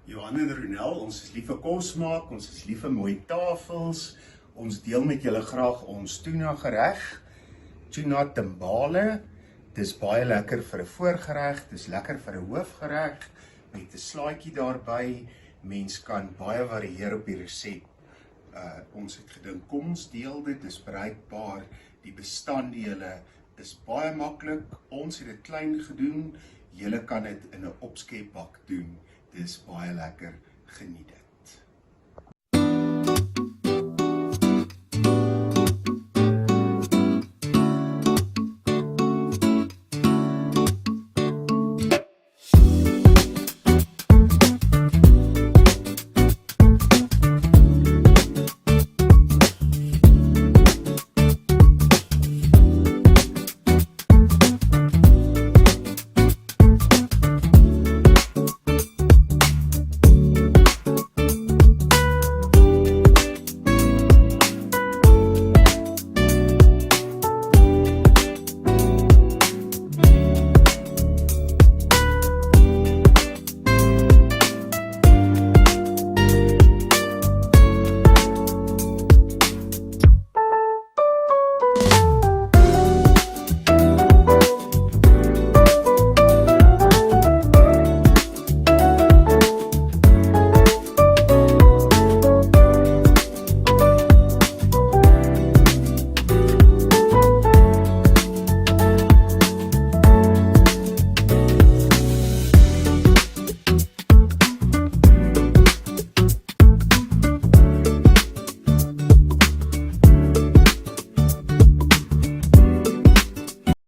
Johan en Ronel, ons is lief vir kos maak, ons is lief vir mooi tafels, ons deel met julle graag ons tuna gereg, tuna timbale. Dis baie lekker vir 'n voorgereg, dis lekker vir 'n hoofgereg, met 'n slaaitjie daarby. Mens kan baie varieer op die resep. Ons het gedink, kom ons deel dit, dis bereikbaar, die bestanddele is baie maklik, ons het dit klein gedoen, julle kan dit in 'n opskepbak doen, dis baie lekker, geniet dit.